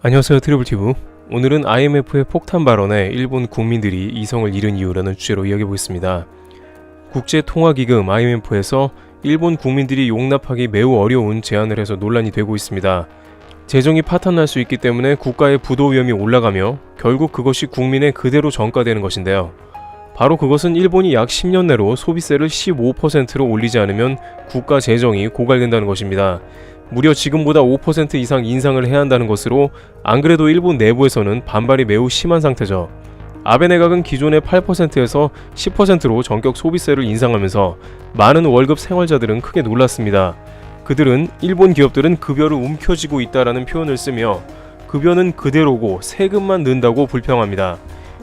안녕하세요, 트리블티브. 오늘은 IMF의 폭탄 발언에 일본 국민들이 이성을 잃은 이유라는 주제로 이야기해보겠습니다. 국제통화기금 IMF에서 일본 국민들이 용납하기 매우 어려운 제안을 해서 논란이 되고 있습니다. 재정이 파탄날 수 있기 때문에 국가의 부도 위험이 올라가며 결국 그것이 국민에 그대로 전가되는 것인데요. 바로 그것은 일본이 약 10년 내로 소비세를 15%로 올리지 않으면 국가 재정이 고갈된다는 것입니다. 무려 지금보다 5% 이상 인상을 해야 한다는 것으로 안 그래도 일본 내부에서는 반발이 매우 심한 상태죠. 아베 내각은 기존의 8%에서 10%로 전격 소비세를 인상하면서 많은 월급 생활자들은 크게 놀랐습니다. 그들은 일본 기업들은 급여를 움켜쥐고 있다라는 표현을 쓰며 급여는 그대로고 세금만 는다고 불평합니다.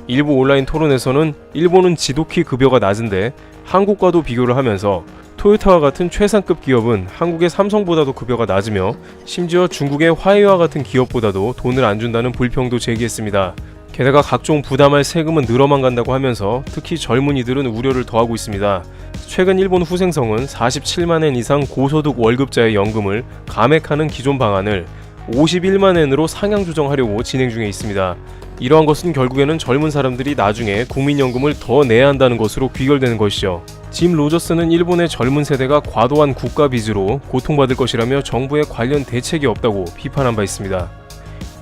일부 온라인 토론에서는 일본은 지독히 급여가 낮은데 한국과도 비교를 하면서 토요타와 같은 최상급 기업은 한국의 삼성보다도 급여가 낮으며 심지어 중국의 화웨이와 같은 기업보다도 돈을 안 준다는 불평도 제기했습니다. 게다가 각종 부담할 세금은 늘어만 간다고 하면서 특히 젊은이들은 우려를 더하고 있습니다. 최근 일본 후생성은 47만엔 이상 고소득 월급자의 연금을 감액하는 기존 방안을 51만엔으로 상향 조정하려고 진행 중에 있습니다. 이러한 것은 결국에는 젊은 사람들이 나중에 국민연금을 더 내야 한다는 것으로 귀결되는 것이죠. 짐 로저스는 일본의 젊은 세대가 과도한 국가 빚으로 고통받을 것이라며 정부의 관련 대책이 없다고 비판한 바 있습니다.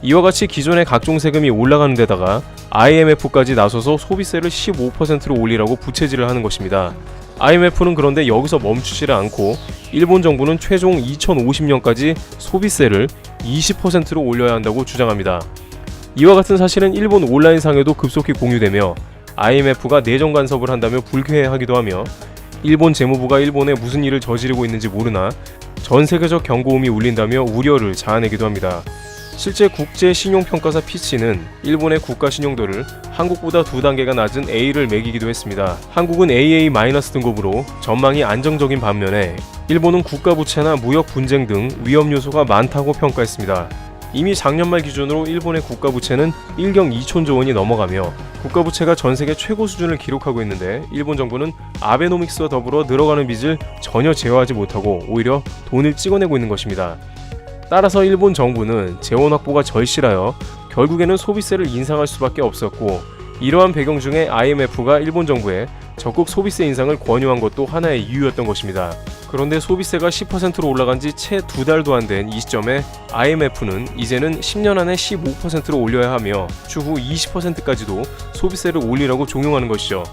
이와 같이 기존의 각종 세금이 올라가는 데다가 IMF까지 나서서 소비세를 15%로 올리라고 부채질을 하는 것입니다. IMF는 그런데 여기서 멈추지를 않고 일본 정부는 최종 2050년까지 소비세를 20%로 올려야 한다고 주장합니다. 이와 같은 사실은 일본 온라인상에도 급속히 공유되며 IMF가 내정 간섭을 한다며 불쾌해하기도 하며 일본 재무부가 일본에 무슨 일을 저지르고 있는지 모르나 전 세계적 경고음이 울린다며 우려를 자아내기도 합니다. 실제 국제신용평가사 피치는 일본의 국가 신용도를 한국보다 2단계가 낮은 A를 매기기도 했습니다. 한국은 AA- 등급으로 전망이 안정적인 반면에 일본은 국가부채나 무역 분쟁 등 위험 요소가 많다고 평가했습니다. 이미 작년 말 기준으로 일본의 국가부채는 1경 2천조 원이 넘어가며 국가부채가 전세계 최고 수준을 기록하고 있는데 일본 정부는 아베노믹스와 더불어 늘어가는 빚을 전혀 제어하지 못하고 오히려 돈을 찍어내고 있는 것입니다. 따라서 일본 정부는 재원 확보가 절실하여 결국에는 소비세를 인상할 수밖에 없었고 이러한 배경 중에 IMF가 일본 정부에 적극 소비세 인상을 권유한 것도 하나의 이유였던 것입니다. 그런데 소비세가 10%로 올라간 지 채 2달도 안 된 이 시점에 IMF는 이제는 10년 안에 15%로 올려야 하며 추후 20%까지도 소비세를 올리라고 종용하는 것이죠.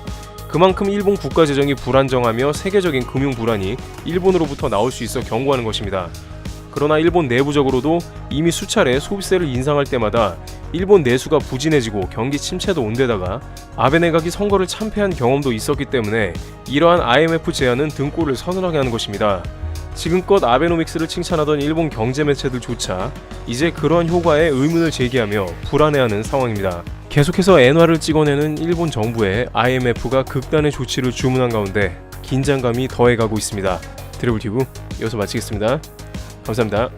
그만큼 일본 국가 재정이 불안정하며 세계적인 금융 불안이 일본으로부터 나올 수 있어 경고하는 것입니다. 그러나 일본 내부적으로도 이미 수차례 소비세를 인상할 때마다 일본 내수가 부진해지고 경기 침체도 온 데다가 아베 내각이 선거를 참패한 경험도 있었기 때문에 이러한 IMF 제안은 등골을 서늘하게 하는 것입니다. 지금껏 아베노믹스를 칭찬하던 일본 경제 매체들조차 이제 그러한 효과에 의문을 제기하며 불안해하는 상황입니다. 계속해서 엔화를 찍어내는 일본 정부에 IMF가 극단의 조치를 주문한 가운데 긴장감이 더해가고 있습니다. 트리블티브 여기서 마치겠습니다. 감사합니다.